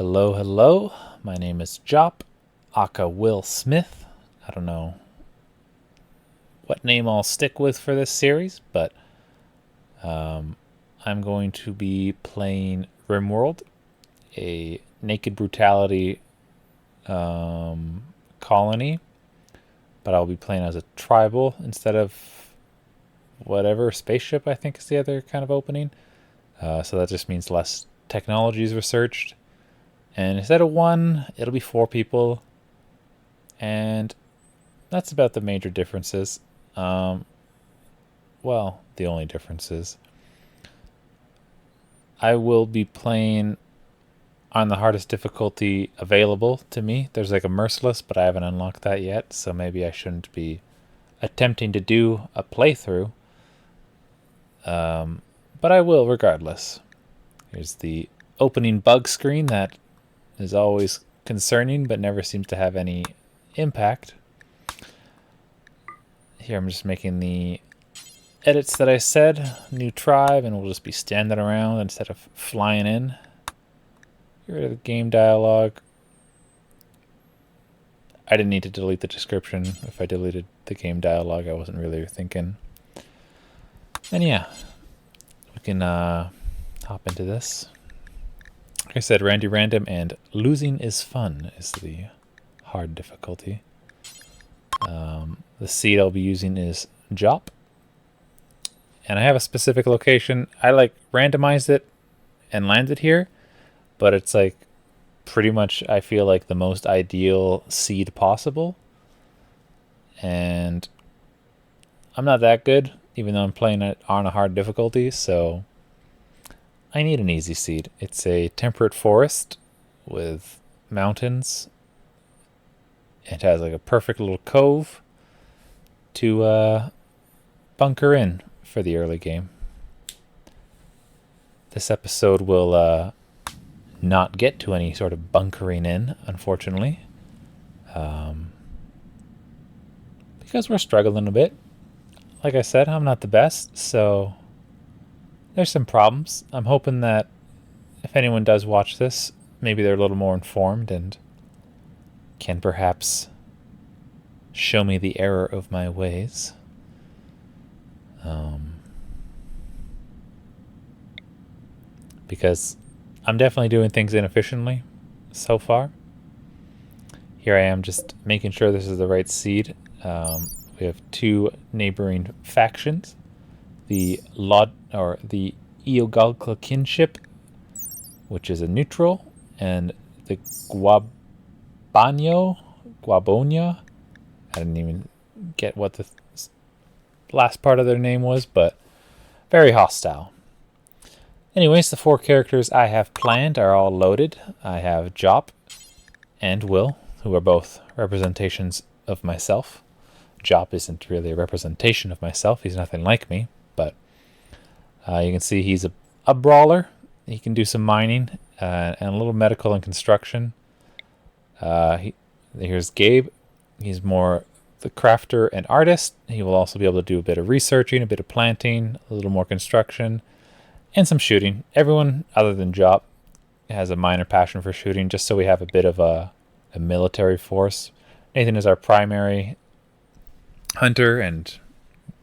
Hello, hello. My name is Diop, aka Will Smith. I don't know what name I'll stick with for this series, but I'm going to be playing RimWorld, a naked brutality colony, but I'll be playing as a tribal instead of whatever spaceship I think is the other kind of opening. So that just means less technology is researched. And instead of one, it'll be 4 people. And that's about the major differences. Well, the only differences. I will be playing on the hardest difficulty available to me. There's like a merciless, but I haven't unlocked that yet. So maybe I shouldn't be attempting to do a playthrough. But I will regardless. Here's the opening bug screen that is always concerning but never seems to have any impact. Here I'm just making the edits that I said. New tribe, and we'll just be standing around instead of flying in. Get rid of the game dialogue. I didn't need to delete the description. If I deleted the game dialogue, I wasn't really thinking. And yeah, we can hop into this. Like I said, random, and losing is fun is the hard difficulty. The seed I'll be using is Diop. And I have a specific location. I randomized it and landed here, but it's pretty much, I feel like, the most ideal seed possible. And I'm not that good, even though I'm playing it on a hard difficulty, so I need an easy seed. It's a temperate forest with mountains. It has a perfect little cove to bunker in for the early game. This episode will not get to any sort of bunkering in, unfortunately, because we're struggling a bit. Like I said, I'm not the best, so there's some problems. I'm hoping that if anyone does watch this, maybe they're a little more informed and can perhaps show me the error of my ways. Because I'm definitely doing things inefficiently so far. Here I am just making sure this is the right seed. We have 2 neighboring factions. The Eogalka kinship, which is a neutral, and the Guabonia. I didn't even get what the last part of their name was, but very hostile. Anyways, the 4 characters I have planned are all loaded. I have Diop and Will, who are both representations of myself. Diop isn't really a representation of myself. He's nothing like me, but you can see he's a brawler. He can do some mining and a little medical and construction. Here's Gabe. He's more the crafter and artist. He will also be able to do a bit of researching, a bit of planting, a little more construction, and some shooting. Everyone other than Diop has a minor passion for shooting, just so we have a bit of a military force. Nathan is our primary hunter and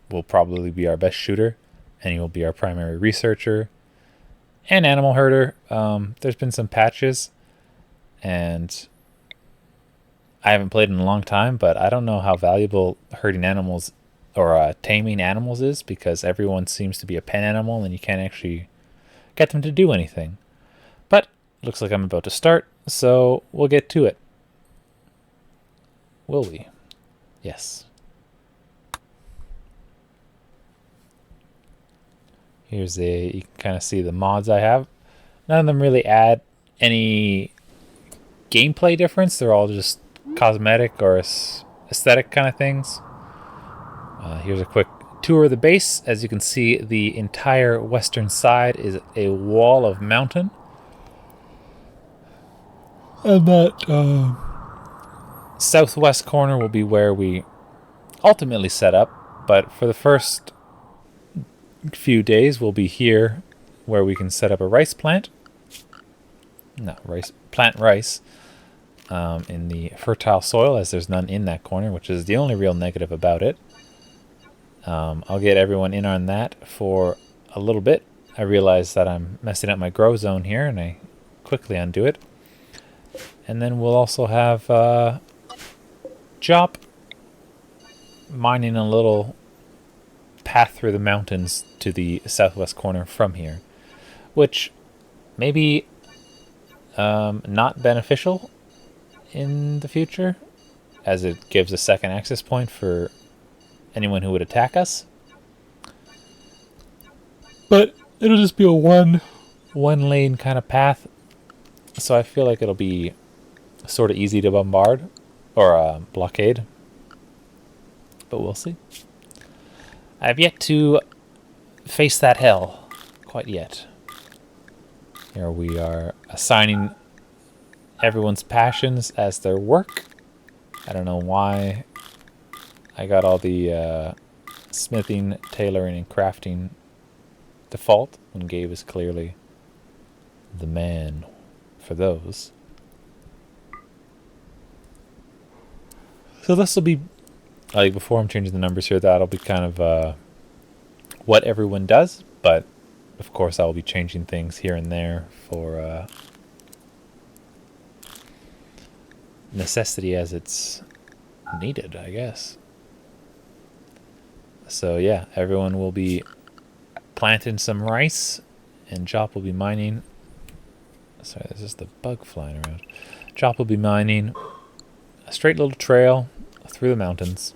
will probably be our best shooter, and he will be our primary researcher and animal herder. There's been some patches, and I haven't played in a long time, but I don't know how valuable herding animals or taming animals is, because everyone seems to be a pen animal and you can't actually get them to do anything. But looks like I'm about to start, so we'll get to it. Will we? Yes. You can kind of see the mods I have. None of them really add any gameplay difference. They're all just cosmetic or aesthetic kind of things. Here's a quick tour of the base. As you can see, the entire western side is a wall of mountain. And that southwest corner will be where we ultimately set up. But for the first few days, we'll be here where we can set up a rice plant. not rice, plant rice in the fertile soil, as there's none in that corner, which is the only real negative about it. I'll get everyone in on that for a little bit. I realize that I'm messing up my grow zone here, and I quickly undo it. And then we'll also have Diop mining a little path through the mountains to the southwest corner from here, which may be not beneficial in the future, as it gives a second access point for anyone who would attack us. But it'll just be a one lane kind of path, so I feel like it'll be sort of easy to bombard or blockade, but we'll see. I have yet to face that hell quite yet. Here we are assigning everyone's passions as their work. I don't know why I got all the smithing, tailoring, and crafting default when Gabe is clearly the man for those. So this will be, like, before I'm changing the numbers here, that'll be kind of what everyone does, but of course I will be changing things here and there for necessity as it's needed, I guess. So yeah, everyone will be planting some rice, and Diop will be mining. Sorry, there's just a bug flying around. Diop will be mining a straight little trail through the mountains.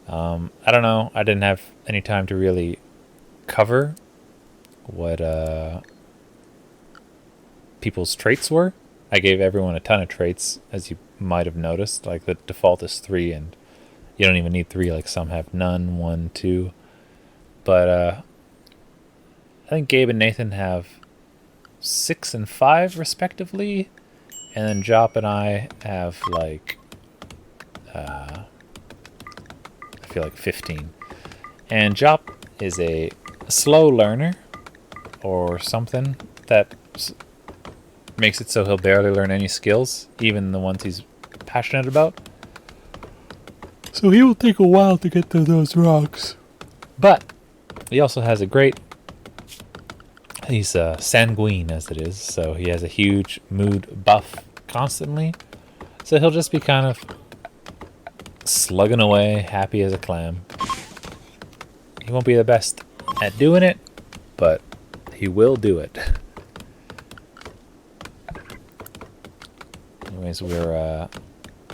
I don't know. I didn't have any time to really cover what people's traits were. I gave everyone a ton of traits, as you might have noticed. Like, the default is 3, and you don't even need 3. Like, some have none, 1, 2. But I think Gabe and Nathan have 6 and 5 respectively, and then Diop and I have like I feel like 15. And Diop is a slow learner or something that makes it so he'll barely learn any skills, even the ones he's passionate about. So he will take a while to get to those rocks. But he also has a great... He's sanguine, as it is, so he has a huge mood buff constantly. So he'll just be kind of slugging away, happy as a clam. He won't be the best at doing it, but he will do it. Anyways, we're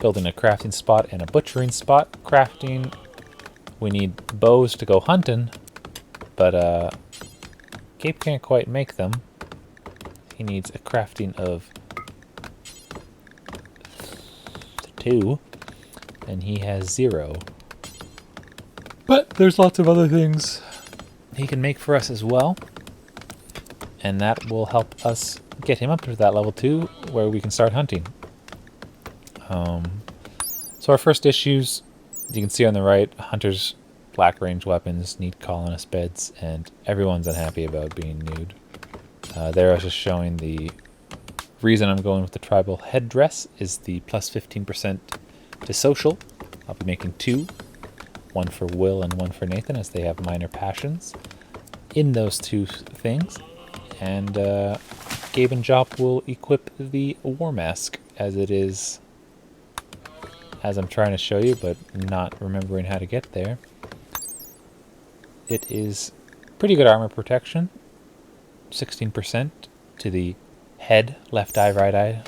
building a crafting spot and a butchering spot. Crafting, we need bows to go hunting, but Gabe can't quite make them. He needs a crafting of 2, and he has 0. But there's lots of other things he can make for us as well, and that will help us get him up to that level 2 where we can start hunting. So our first issues, you can see on the right, hunters, black range weapons, need colonist beds, and everyone's unhappy about being nude. There I was just showing the reason I'm going with the tribal headdress is the plus 15% to social. I'll be making 2, one for Will and one for Nathan, as they have minor passions in those 2 things. And Gabe and Diop will equip the war mask, as it is, as I'm trying to show you, but not remembering how to get there. It is pretty good armor protection, 16% to the head, left eye, right eye,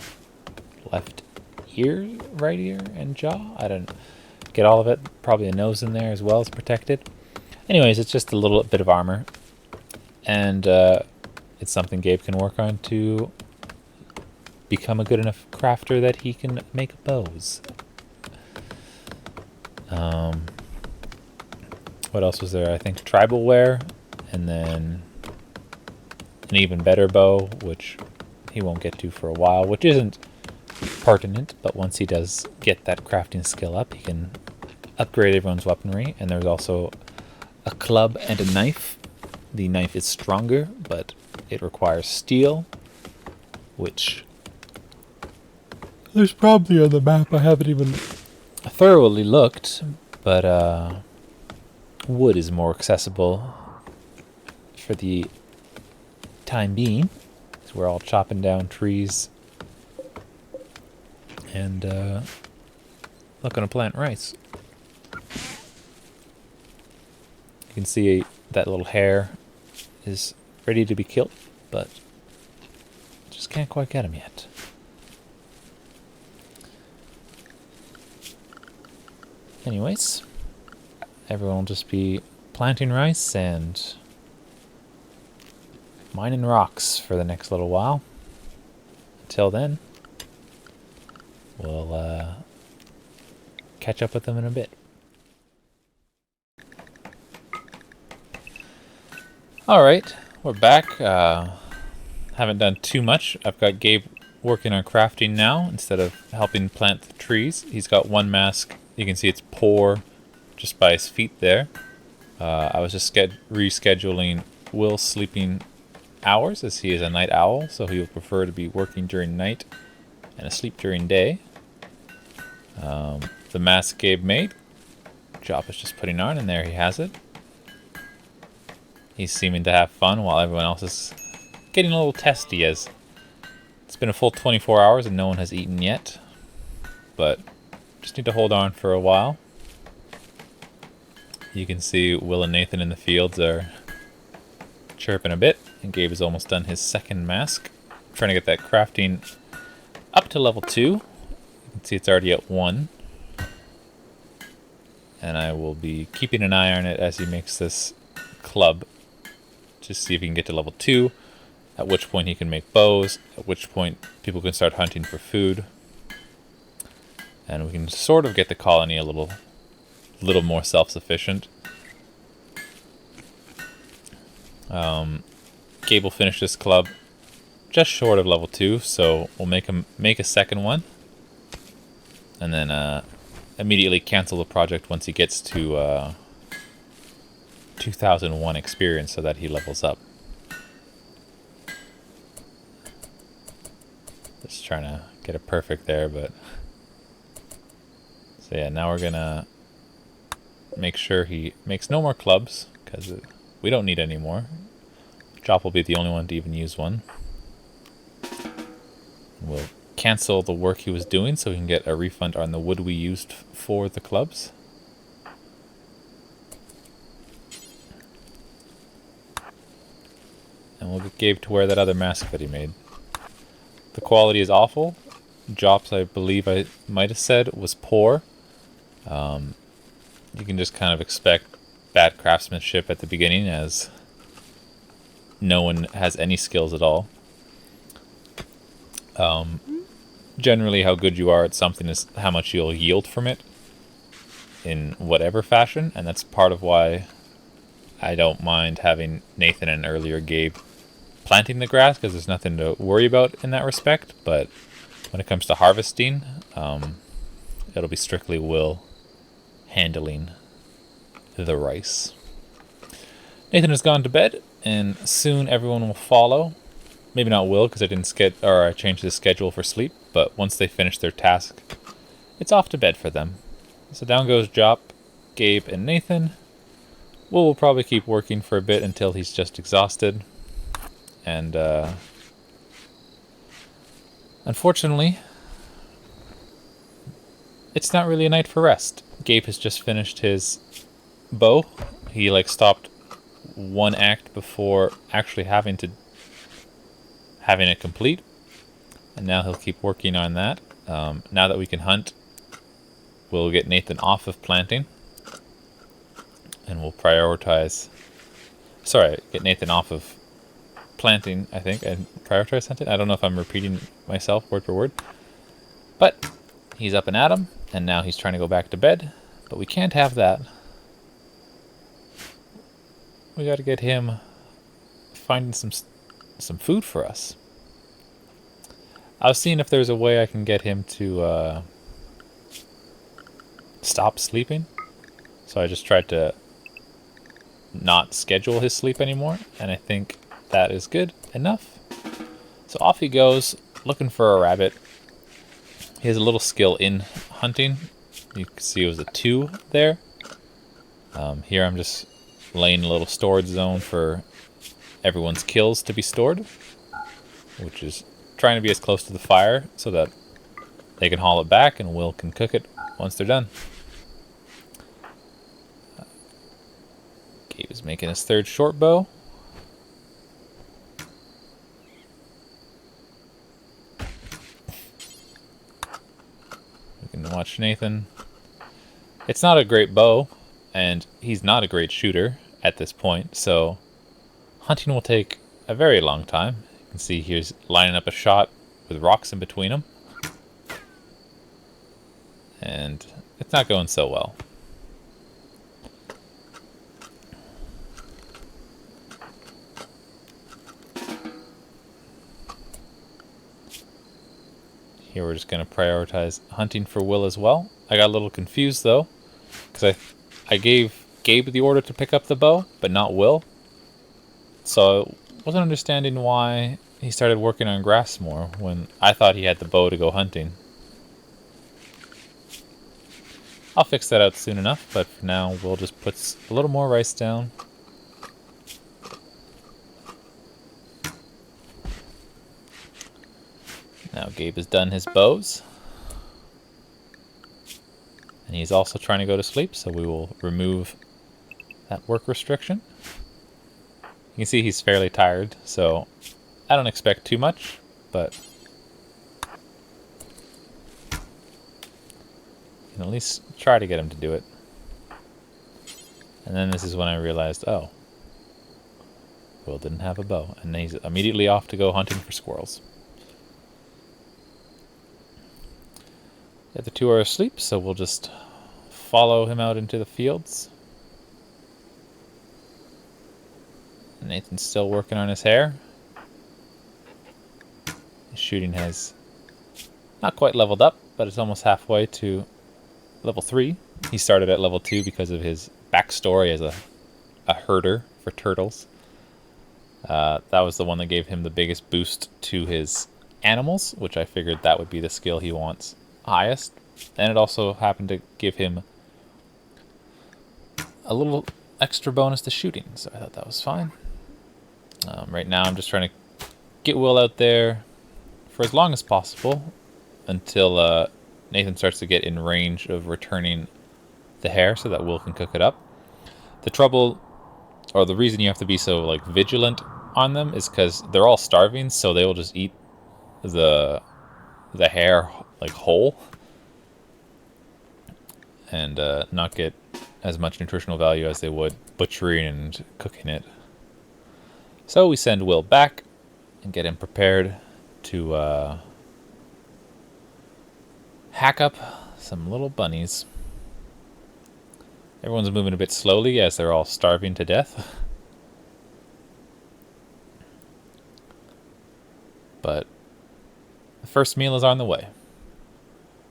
left ear, right ear, and jaw. I don't get all of it. Probably a nose in there as well is protected. Anyways, it's just a little bit of armor, and it's something Gabe can work on to become a good enough crafter that he can make bows. What else was there? I think tribal wear, and then an even better bow, which he won't get to for a while, which isn't pertinent, but once he does get that crafting skill up, he can upgrade everyone's weaponry. And there's also a club and a knife. The knife is stronger, but it requires steel. which there's probably on the map. I haven't even thoroughly looked, but wood is more accessible for the time being. So we're all chopping down trees and looking to plant rice. You can see that little hare is ready to be killed, but just can't quite get him yet. Anyways, everyone will just be planting rice and mining rocks for the next little while. Until then, we'll catch up with them in a bit. Alright, we're back. Haven't done too much. I've got Gabe working on crafting now instead of helping plant the trees. He's got one mask. You can see it's poor just by his feet there. I was just rescheduling Will's sleeping hours, as he is a night owl, so he would prefer to be working during night and asleep during day. The mask Gabe made, Diop is just putting on, and there he has it. He's seeming to have fun while everyone else is getting a little testy, as it's been a full 24 hours and no one has eaten yet. But just need to hold on for a while. You can see Will and Nathan in the fields are chirping a bit, and Gabe has almost done his second mask. Trying to get that crafting up to level 2. You can see it's already at 1. And I will be keeping an eye on it as he makes this club. Just see if he can get to level 2, at which point he can make bows, at which point people can start hunting for food. And we can sort of get the colony a little more self-sufficient. Gabe will finish this club just short of level 2, so we'll make a second one, and then immediately cancel the project once he gets to 2001 experience, so that he levels up. Just trying to get it perfect there, but so yeah, now we're gonna make sure he makes no more clubs, because we don't need any more. Diop will be the only one to even use one. We'll cancel the work he was doing so we can get a refund on the wood we used for the clubs. And we'll get Gabe to wear that other mask that he made. The quality is awful. Diop's, I believe I might have said, was poor. You can just kind of expect bad craftsmanship at the beginning, as no one has any skills at all. Generally, how good you are at something is how much you'll yield from it in whatever fashion, and that's part of why I don't mind having Nathan and earlier Gabe planting the grass, because there's nothing to worry about in that respect. But when it comes to harvesting, it'll be strictly Will handling the rice. Nathan has gone to bed, and soon everyone will follow. Maybe not Will, because I changed the schedule for sleep, but once they finish their task, it's off to bed for them. So down goes Diop, Gabe, and Nathan. Will probably keep working for a bit until he's just exhausted. And unfortunately, it's not really a night for rest. Gabe has just finished his bow. He stopped one act before actually having it complete, and now he'll keep working on that. Now that we can hunt, we'll get Nathan off of planting, and we'll get Nathan off of planting, I think, and prioritize hunting. I don't know if I'm repeating myself word for word, but he's up and at 'em, and now he's trying to go back to bed, but we can't have that. We got to get him finding some food for us. I was seeing if there's a way I can get him to stop sleeping. So I just tried to not schedule his sleep anymore, and I think that is good enough. So off he goes looking for a rabbit. He has a little skill in hunting. You can see it was a 2 there. Here I'm just laying a little storage zone for everyone's kills to be stored, which is trying to be as close to the fire so that they can haul it back and Will can cook it once they're done. Gabe is making his 3rd short bow. We can watch Nathan. It's not a great bow, and he's not a great shooter at this point, so hunting will take a very long time. You can see he's lining up a shot with rocks in between them. And it's not going so well. Here we're just going to prioritize hunting for Will as well. I got a little confused though, because I gave Gabe the order to pick up the bow, but not Will. So I wasn't understanding why he started working on grass more when I thought he had the bow to go hunting. I'll fix that out soon enough, but for now Will just puts a little more rice down. Now Gabe has done his bows. And he's also trying to go to sleep, so we will remove that work restriction. You can see he's fairly tired, so I don't expect too much, but you can at least try to get him to do it. And then this is when I realized, oh, Will didn't have a bow, and then he's immediately off to go hunting for squirrels. The other 2 are asleep, so we'll just follow him out into the fields. Nathan's still working on his hair. His shooting has not quite leveled up, but it's almost halfway to level 3. He started at level 2 because of his backstory as a herder for turtles. That was the one that gave him the biggest boost to his animals, which I figured that would be the skill he wants highest. And it also happened to give him a little extra bonus to shooting, so I thought that was fine. Right now I'm just trying to get Will out there for as long as possible until Nathan starts to get in range of returning the hare so that Will can cook it up. The trouble, or the reason you have to be so like vigilant on them, is because they're all starving, so they will just eat the hare like whole and not get as much nutritional value as they would butchering and cooking it. So we send Will back and get him prepared to hack up some little bunnies. Everyone's moving a bit slowly as they're all starving to death. But the first meal is on the way.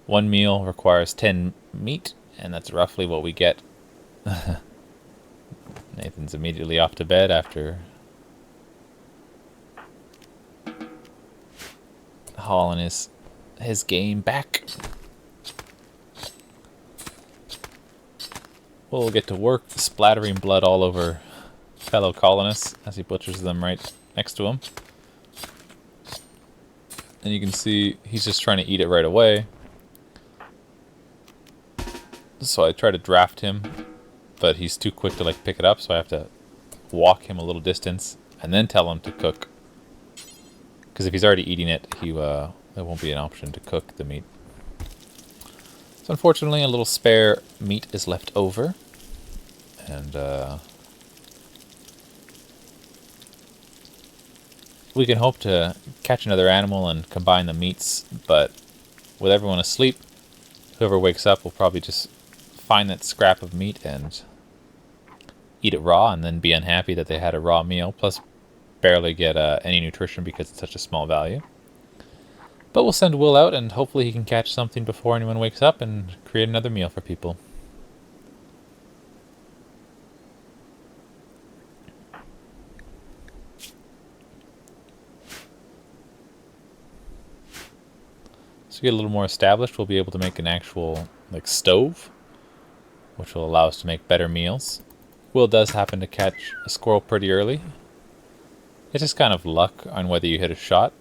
1 meal requires 10 meat, and that's roughly what we get. Nathan's immediately off to bed after hauling his game back. We'll get to work splattering blood all over fellow colonists as he butchers them right next to him. And you can see he's just trying to eat it right away. So I try to draft him, but he's too quick to like pick it up, so I have to walk him a little distance and then tell him to cook. Because if he's already eating it, there won't be an option to cook the meat. So unfortunately, a little spare meat is left over, and we can hope to catch another animal and combine the meats, but with everyone asleep, whoever wakes up will probably just find that scrap of meat and eat it raw and then be unhappy that they had a raw meal, plus barely get any nutrition because it's such a small value. But we'll send Will out and hopefully he can catch something before anyone wakes up and create another meal for people. we get a little more established, we'll be able to make an actual like stove, which will allow us to make better meals. Will does happen to catch a squirrel pretty early. It's just kind of luck on whether you hit a shot.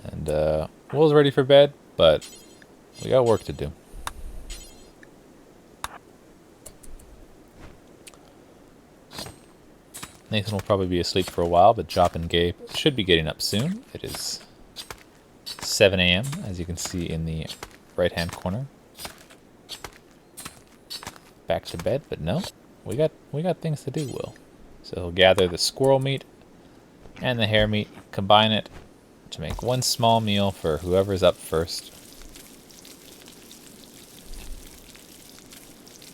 And Will's ready for bed, but we got work to do. Nathan will probably be asleep for a while, but Diop and Gabe should be getting up soon. It is 7 a.m. as you can see in the right-hand corner. Back to bed, but no, we got things to do, Will. So he'll gather the squirrel meat and the hare meat, combine it to make one small meal for whoever's up first.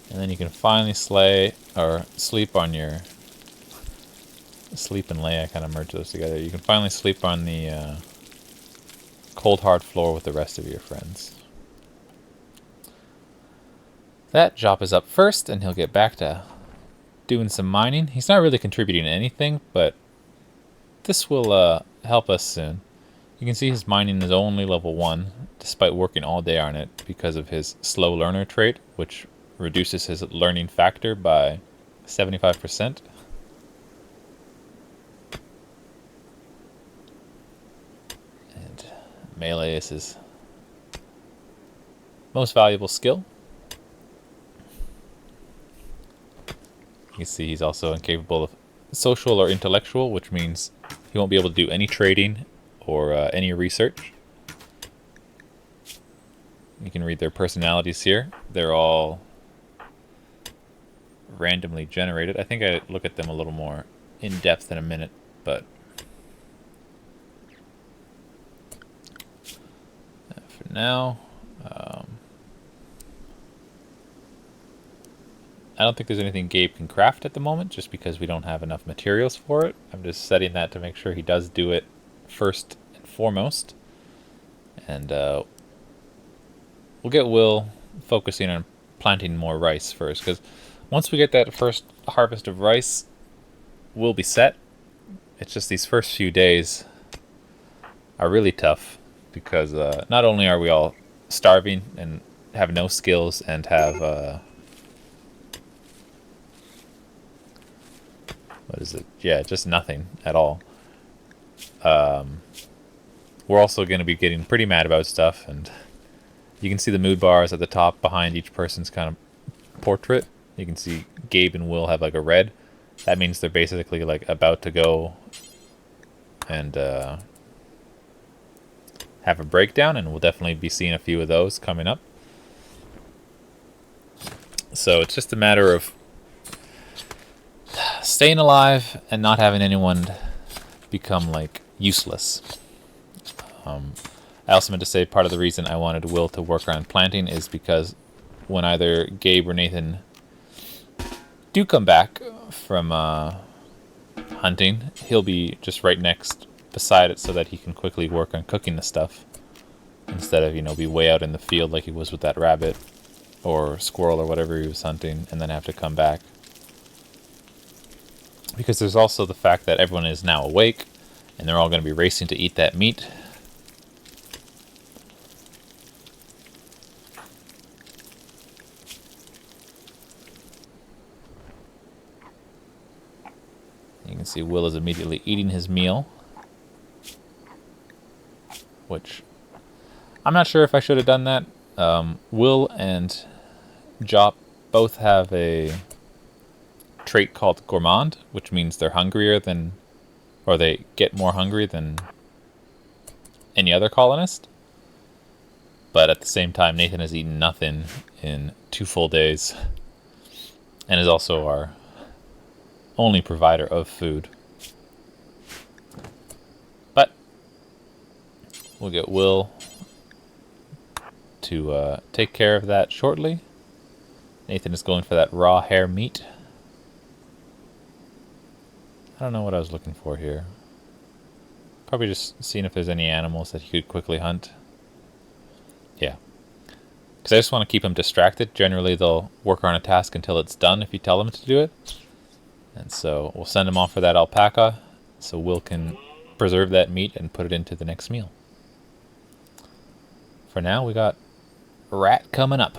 And then you can finally sleep on your... Sleep and lay, I kind of merge those together. You can finally sleep on the cold hard floor with the rest of your friends. That Diop is up first, and he'll get back to doing some mining. He's not really contributing anything, but this will help us soon. You can see his mining is only level 1, despite working all day on it because of his slow learner trait, which reduces his learning factor by 75%. And melee is his most valuable skill. You can see he's also incapable of social or intellectual, which means he won't be able to do any trading or any research. You can read their personalities here. They're all randomly generated. I think I look at them a little more in depth in a minute, but for now, I don't think there's anything Gabe can craft at the moment, just because we don't have enough materials for it. I'm just setting that to make sure he does do it first and foremost. And we'll get Will focusing on planting more rice first, because once we get that first harvest of rice, we'll be set. It's just these first few days are really tough, because not only are we all starving and have no skills and have... what is it? Yeah, just nothing at all. We're also going to be getting pretty mad about stuff, and you can see the mood bars at the top behind each person's kind of portrait. You can see Gabe and Will have like a red. That means they're basically like about to go and have a breakdown, and we'll definitely be seeing a few of those coming up. So it's just a matter of staying alive and not having anyone become like useless. I also meant to say part of the reason I wanted Will to work on planting is because when either Gabe or Nathan do come back from hunting, he'll be just right next beside it so that he can quickly work on cooking the stuff instead of, you know, be way out in the field like he was with that rabbit or squirrel or whatever he was hunting and then have to come back. Because there's also the fact that everyone is now awake and they're all going to be racing to eat that meat. You can see Will is immediately eating his meal, which I'm not sure if I should have done that. Will and Diop both have a trait called gourmand, which means they're hungrier than, or they get more hungry than any other colonist. But at the same time, Nathan has eaten nothing in 2 full days and is also our only provider of food. But we'll get Will to take care of that shortly. Nathan is going for that raw hare meat. I don't know what I was looking for here. Probably just seeing if there's any animals that he could quickly hunt. Yeah. Because I just want to keep him distracted. Generally, they'll work on a task until it's done if you tell them to do it. And so we'll send him off for that alpaca so Will can preserve that meat and put it into the next meal. For now, we got rat coming up.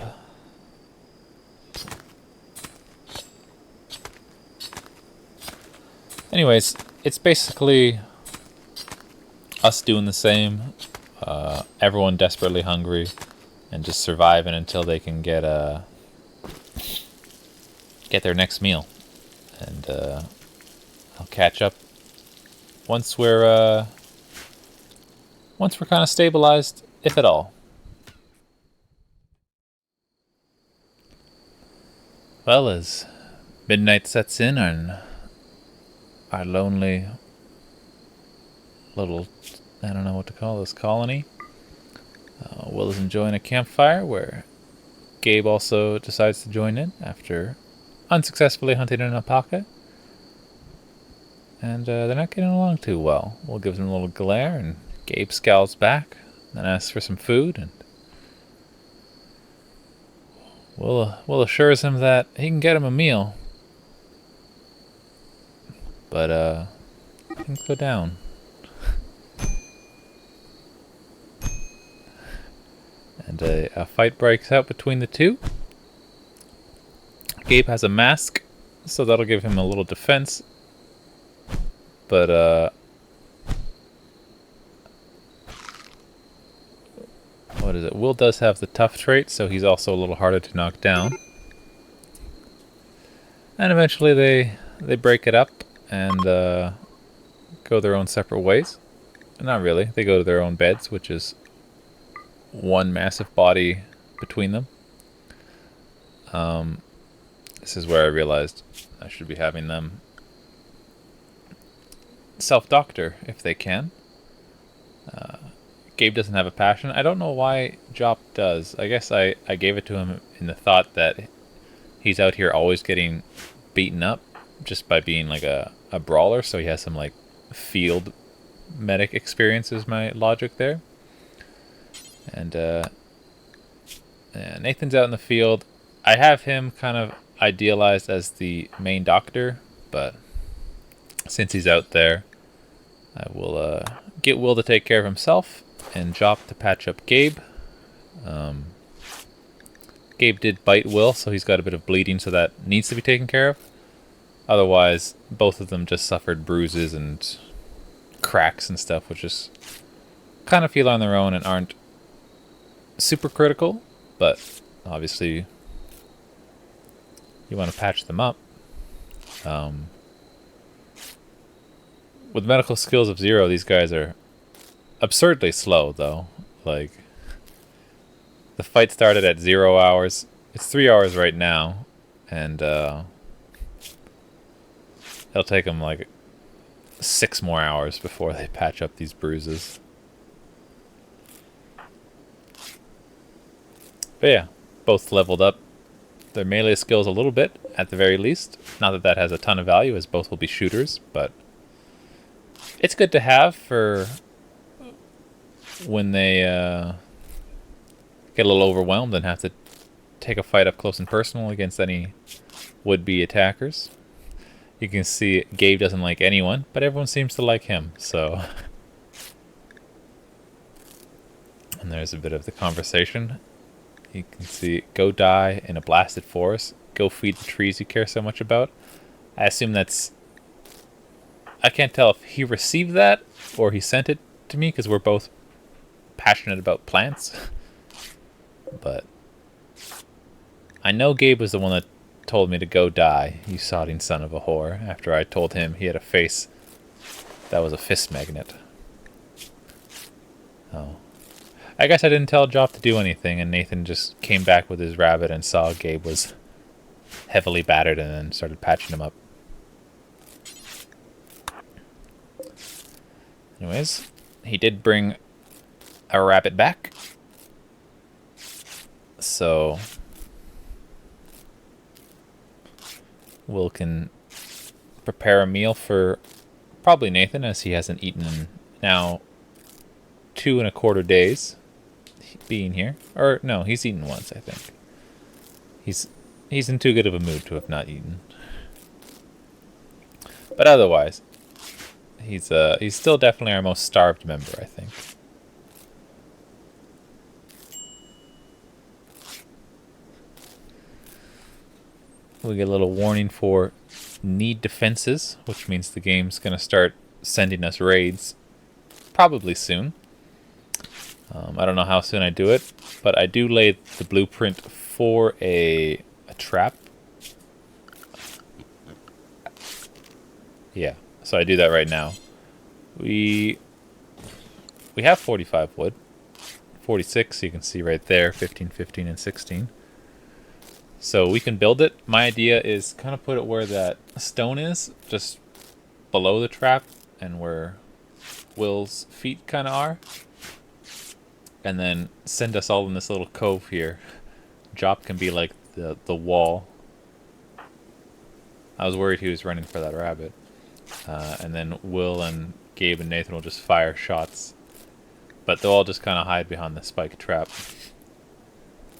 Anyways, it's basically us doing the same. Everyone desperately hungry and just surviving until they can get their next meal. And I'll catch up once we're kind of stabilized, if at all. Well, as midnight sets in on our lonely little, I don't know what to call this, colony, Will is enjoying a campfire where Gabe also decides to join in after unsuccessfully hunting an alpaca. And they're not getting along too well. Will gives him a little glare, and Gabe scowls back, then asks for some food, and Will assures him that he can get him a meal. But things go down. And a fight breaks out between the two. Gabe has a mask, so that'll give him a little defense. But what is it? Will does have the tough trait, so he's also a little harder to knock down. And eventually they break it up and go their own separate ways. Not really. They go to their own beds, which is one massive body between them. This is where I realized I should be having them self-doctor if they can. Gabe doesn't have a passion. I don't know why Diop does. I guess I gave it to him in the thought that he's out here always getting beaten up just by being like a brawler, so he has some like field medic experience is my logic there. And Nathan's out in the field. I have him kind of idealized as the main doctor, but since he's out there, I will get Will to take care of himself and Diop to patch up Gabe. Gabe did bite Will, so he's got a bit of bleeding, so that needs to be taken care of. Otherwise, both of them just suffered bruises and cracks and stuff, which just kind of feel on their own and aren't super critical, but obviously you want to patch them up. With medical skills of 0, these guys are absurdly slow, though. Like, the fight started at 0 hours. It's 3 hours right now, and it'll take them like 6 more hours before they patch up these bruises. But yeah, both leveled up their melee skills a little bit, at the very least. Not that that has a ton of value, as both will be shooters, but it's good to have for when they get a little overwhelmed and have to take a fight up close and personal against any would-be attackers. You can see Gabe doesn't like anyone, but everyone seems to like him, so... And there's a bit of the conversation. You can see, go die in a blasted forest. Go feed the trees you care so much about. I assume that's... I can't tell if he received that or he sent it to me, because we're both passionate about plants. But I know Gabe was the one that told me to go die, you sodding son of a whore, after I told him he had a face that was a fist magnet. Oh. I guess I didn't tell Diop to do anything, and Nathan just came back with his rabbit and saw Gabe was heavily battered and then started patching him up. Anyways, he did bring a rabbit back. So Will can prepare a meal for probably Nathan, as he hasn't eaten in now 2.25 days being here. Or no, he's eaten once, I think. He's in too good of a mood to have not eaten. But otherwise, he's still definitely our most starved member, I think. we get a little warning for need defenses, which means the game's going to start sending us raids probably soon. I don't know how soon I do it, but I do lay the blueprint for a trap. Yeah, so I do that right now. We have 45 wood. 46, you can see right there, 15, 15, and 16. So we can build it. My idea is kind of put it where that stone is, just below the trap, and where Will's feet kind of are. And then send us all in this little cove here. Diop can be like the wall. I was worried he was running for that rabbit. And then Will and Gabe and Nathan will just fire shots. But they'll all just kind of hide behind the spike trap.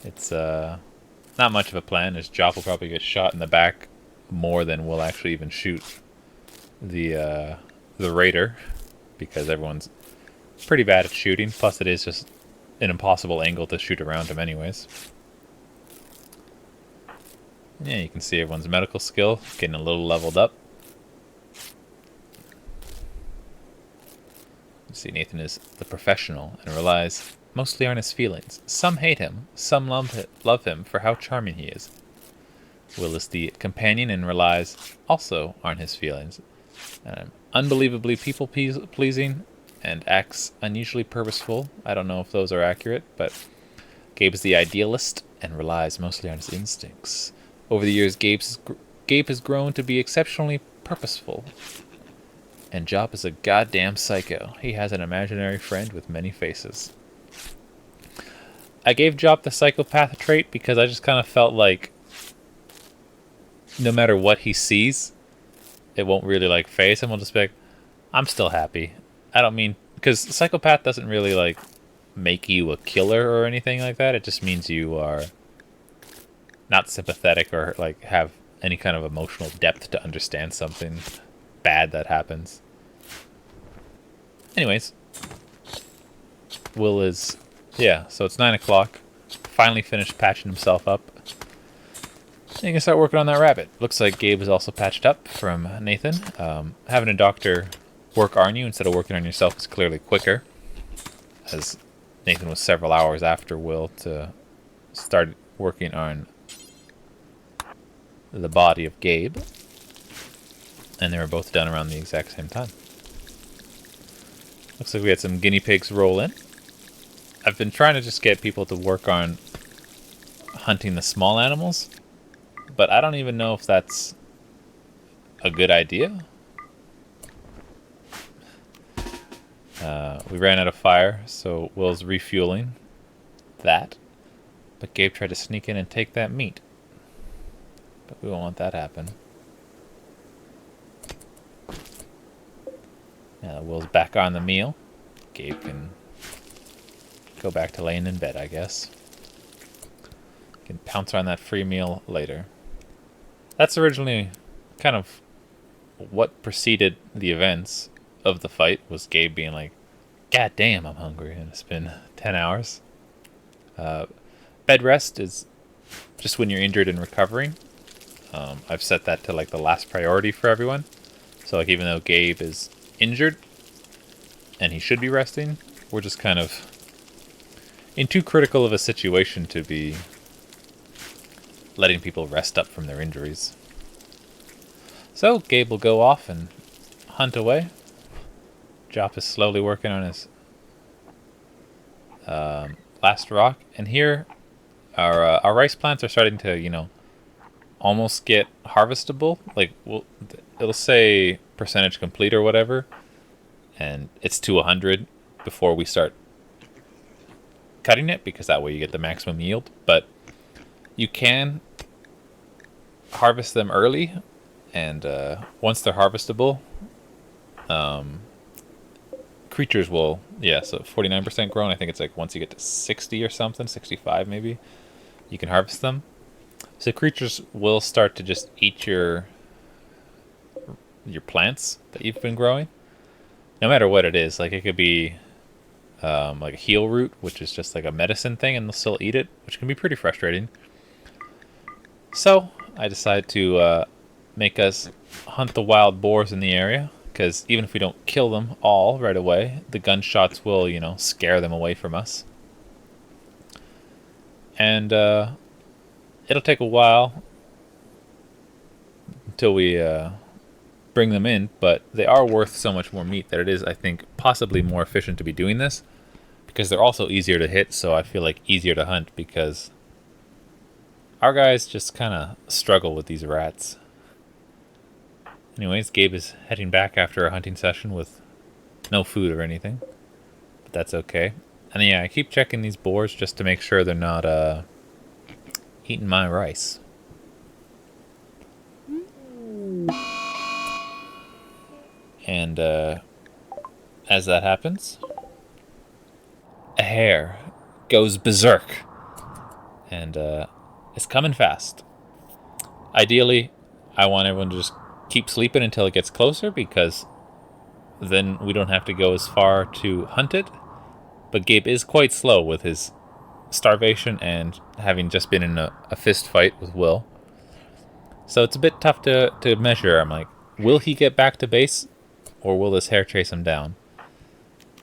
It's not much of a plan, as Diop will probably get shot in the back more than will actually even shoot the raider, because everyone's pretty bad at shooting. Plus, it is just an impossible angle to shoot around him, anyways. Yeah, you can see everyone's medical skill getting a little leveled up. See, Nathan is the professional and relies mostly on his feelings. Some hate him, some love him for how charming he is. Will is the companion and relies also on his feelings. Unbelievably people-pleasing and acts unusually purposeful. I don't know if those are accurate, but Gabe is the idealist and relies mostly on his instincts. Over the years, Gabe has grown to be exceptionally purposeful. And Diop is a goddamn psycho. He has an imaginary friend with many faces. I gave Diop the psychopath trait because I just kind of felt like no matter what he sees, it won't really like faze him. He'll just be like, I'm still happy. I don't mean, because psychopath doesn't really like make you a killer or anything like that. It just means you are not sympathetic or like have any kind of emotional depth to understand something bad that happens. Anyways, Will is, yeah, so it's 9 o'clock. Finally finished patching himself up. And you can start working on that rabbit. Looks like Gabe is also patched up from Nathan. Having a doctor work on you instead of working on yourself is clearly quicker, as Nathan was several hours after Will to start working on the body of Gabe. And they were both done around the exact same time. Looks like we had some guinea pigs roll in. I've been trying to just get people to work on hunting the small animals, but I don't even know if that's a good idea. We ran out of fire, so Will's refueling that. But Gabe tried to sneak in and take that meat. But we won't let that happen. Now Will's back on the meal. Gabe can go back to laying in bed, I guess. Can pounce on that free meal later. That's originally kind of what preceded the events of the fight, was Gabe being like, God damn, I'm hungry, and it's been 10 hours. Bed rest is just when you're injured and recovering. I've set that to like the last priority for everyone. So like even though Gabe is injured and he should be resting, we're just kind of in too critical of a situation to be letting people rest up from their injuries. So Gabe will go off and hunt away. Diop is slowly working on his last rock, and here our rice plants are starting to, you know, almost get harvestable. Like it'll say percentage complete or whatever, and it's to 100 before we start cutting it, because that way you get the maximum yield. But you can harvest them early, and once they're harvestable, creatures will, yeah, so 49% grown. I think it's like once you get to 60 or something, 65 maybe, you can harvest them. So creatures will start to just eat your plants that you've been growing, no matter what it is. Like it could be like a heal root, which is just like a medicine thing, and they'll still eat it, which can be pretty frustrating. So I decide to make us hunt the wild boars in the area, because even if we don't kill them all right away, the gunshots will, scare them away from us. And it'll take a while until we bring them in, but they are worth so much more meat that it is, I think, possibly more efficient to be doing this, because they're also easier to hit, so I feel like easier to hunt, because our guys just kind of struggle with these rats. Anyways, Gabe is heading back after a hunting session with no food or anything, but that's okay. And yeah, I keep checking these boars just to make sure they're not eating my rice. And as that happens, a hare goes berserk, and it's coming fast. Ideally, I want everyone to just keep sleeping until it gets closer, because then we don't have to go as far to hunt it. But Gabe is quite slow with his starvation and having just been in a fist fight with Will. So it's a bit tough to measure. I'm like, will he get back to base, or will this hare chase him down?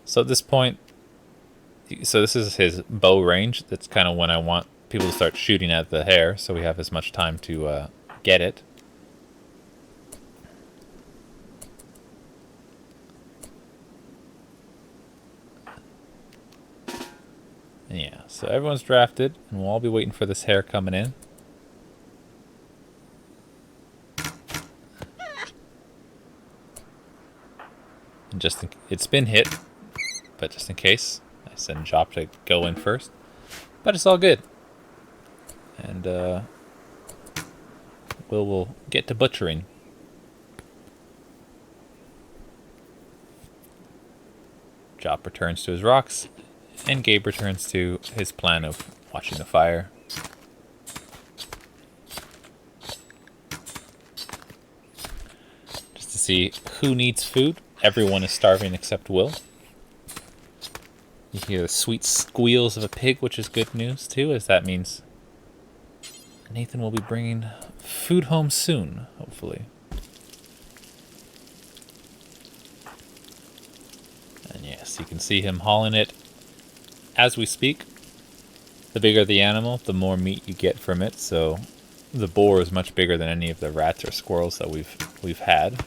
So at this point, this is his bow range. That's kind of when I want people to start shooting at the hare, so we have as much time to get it. Yeah, so everyone's drafted, and we'll all be waiting for this hare coming in. And it's been hit, but just in case, I send Diop to go in first. But it's all good. And we'll get to butchering. Diop returns to his rocks, and Gabe returns to his plan of watching the fire. Just to see who needs food. Everyone is starving except Will. You hear the sweet squeals of a pig, which is good news too, as that means Nathan will be bringing food home soon, hopefully. And yes, you can see him hauling it as we speak. The bigger the animal, the more meat you get from it, so the boar is much bigger than any of the rats or squirrels that we've had.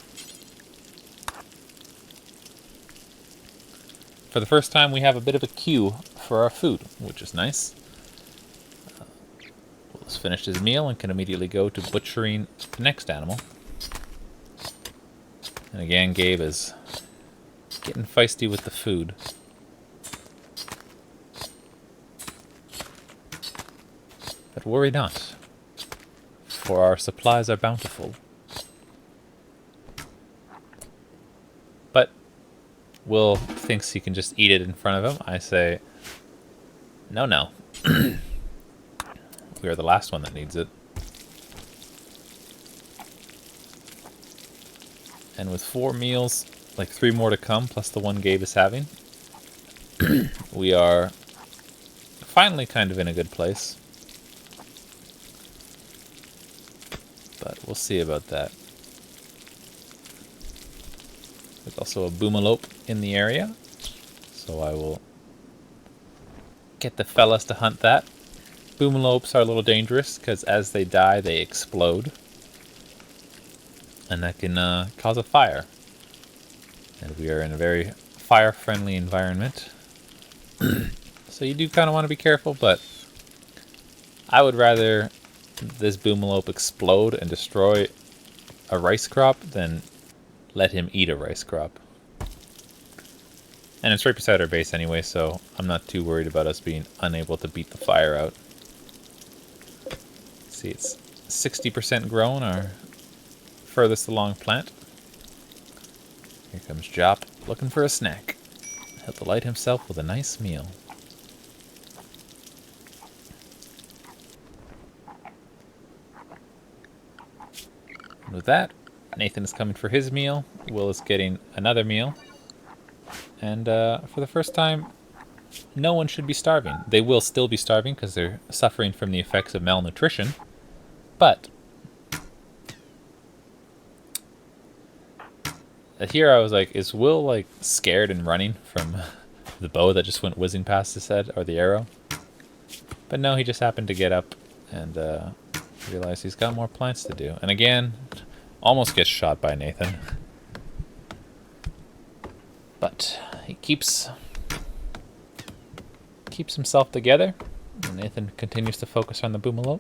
For the first time, we have a bit of a queue for our food, which is nice. Will's finished his meal and can immediately go to butchering the next animal. And again, Gabe is getting feisty with the food. But worry not, for our supplies are bountiful. But Will thinks he can just eat it in front of him. I say, no. We are the last one that needs it. And with 4 meals, like 3 more to come, plus the one Gabe is having, we are finally kind of in a good place. But we'll see about that. There's also a boomalope in the area, so I will get the fellas to hunt that. Boomalopes are a little dangerous, because as they die, they explode. And that can cause a fire. And we are in a very fire-friendly environment. So you do kind of want to be careful, but I would rather this boomalope explode and destroy a rice crop than let him eat a rice crop. And it's right beside our base anyway, so I'm not too worried about us being unable to beat the fire out. See, it's 60% grown, our furthest along plant. Here comes Diop, looking for a snack. He'll delight himself with a nice meal. And with that, Nathan is coming for his meal. Will is getting another meal. And for the first time, no one should be starving. They will still be starving because they're suffering from the effects of malnutrition. But Here I was like, is Will like scared and running from the bow that just went whizzing past his head, or the arrow? But no, he just happened to get up and realize he's got more plants to do. And again, almost gets shot by Nathan. But he keeps himself together. And Nathan continues to focus on the boomalope.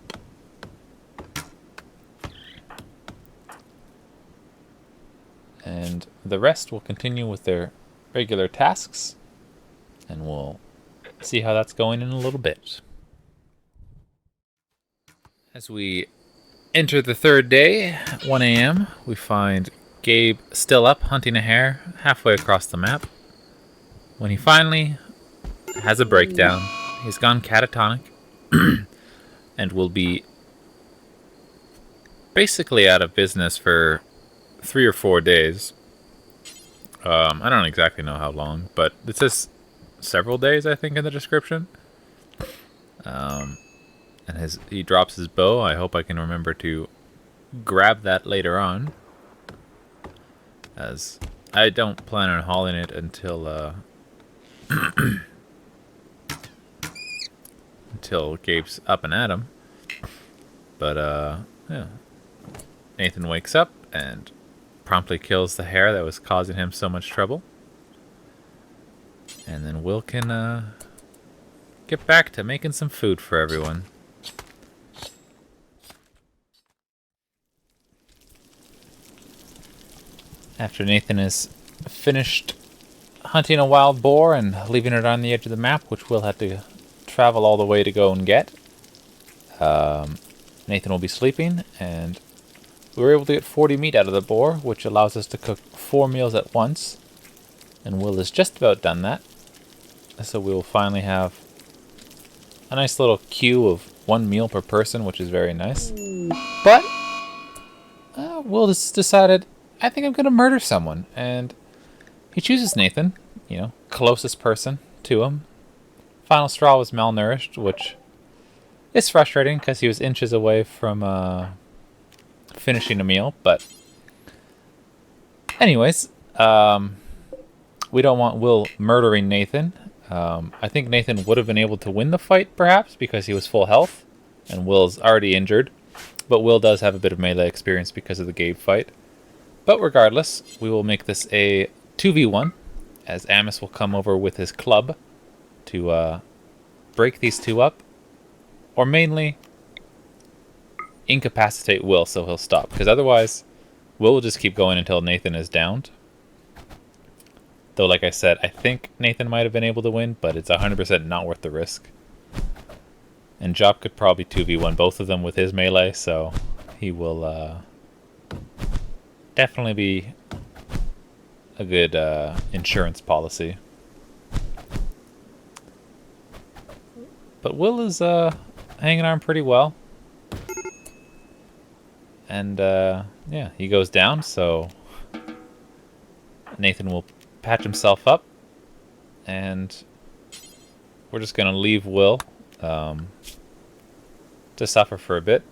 And the rest will continue with their regular tasks. And we'll see how that's going in a little bit. As we enter the third day, 1 a.m., we find Gabe still up hunting a hare halfway across the map. When he finally has a breakdown, he's gone catatonic and will be basically out of business for 3 or 4 days. I don't exactly know how long, but it says several days, I think, in the description. And he drops his bow. I hope I can remember to grab that later on, as I don't plan on hauling it until until Gabe's up and at him. But yeah, Nathan wakes up and promptly kills the hare that was causing him so much trouble, and then Will can get back to making some food for everyone. After Nathan is finished hunting a wild boar and leaving it on the edge of the map, which we'll have to travel all the way to go and get, Nathan will be sleeping, and we were able to get 40 meat out of the boar, which allows us to cook 4 meals at once. And Will has just about done that. So we will finally have a nice little queue of 1 meal per person, which is very nice. But Will has decided, I think I'm going to murder someone. And he chooses Nathan, closest person to him. Final straw was malnourished, which is frustrating because he was inches away from finishing a meal. But anyways, we don't want Will murdering Nathan. I think Nathan would have been able to win the fight, perhaps, because he was full health, and Will's already injured. But Will does have a bit of melee experience because of the Gabe fight. But regardless, we will make this a 2v1, as Amos will come over with his club to break these two up, or mainly incapacitate Will so he'll stop, because otherwise Will will just keep going until Nathan is downed. Though, like I said, I think Nathan might have been able to win, but it's 100% not worth the risk. And Diop could probably 2v1 both of them with his melee, so he will definitely be a good insurance policy. But Will is hanging on pretty well. And yeah, he goes down, so Nathan will patch himself up, and we're just going to leave Will to suffer for a bit,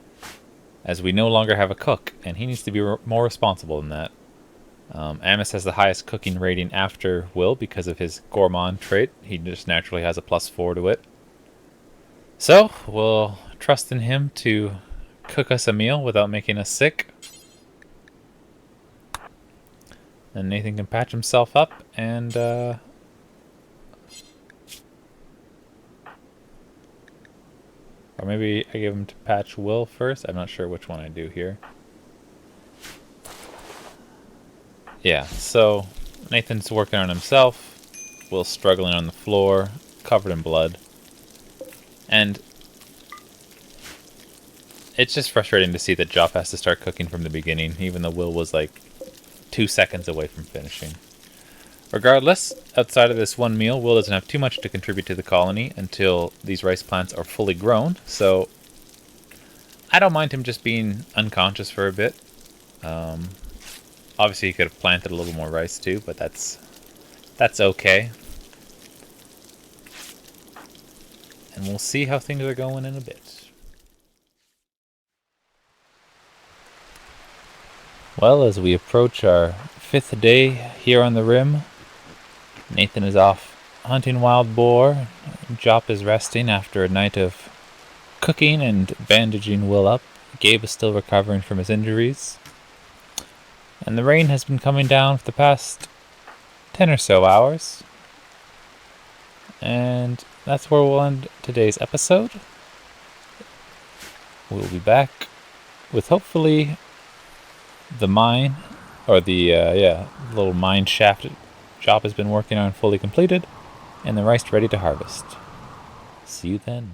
as we no longer have a cook, and he needs to be more responsible than that. Amos has the highest cooking rating after Will because of his gourmand trait. He just naturally has a +4 to it. So we'll trust in him to cook us a meal without making us sick. And Nathan can patch himself up, and or maybe I give him to patch Will first. I'm not sure which one I do here. Yeah, so Nathan's working on himself. Will's struggling on the floor, covered in blood. And it's just frustrating to see that Diop has to start cooking from the beginning, even though Will was like 2 seconds away from finishing. Regardless, outside of this 1 meal, Will doesn't have too much to contribute to the colony until these rice plants are fully grown, so I don't mind him just being unconscious for a bit. Obviously he could have planted a little more rice too, but that's okay. And we'll see how things are going in a bit. Well, as we approach our 5th day here on the Rim, Nathan is off hunting wild boar. Diop is resting after a night of cooking and bandaging Will up. Gabe is still recovering from his injuries. And the rain has been coming down for the past 10 or so hours. And that's where we'll end today's episode. We'll be back with hopefully the mine, or the little mine shaft Diop has been working on fully completed, and the rice ready to harvest. See you then.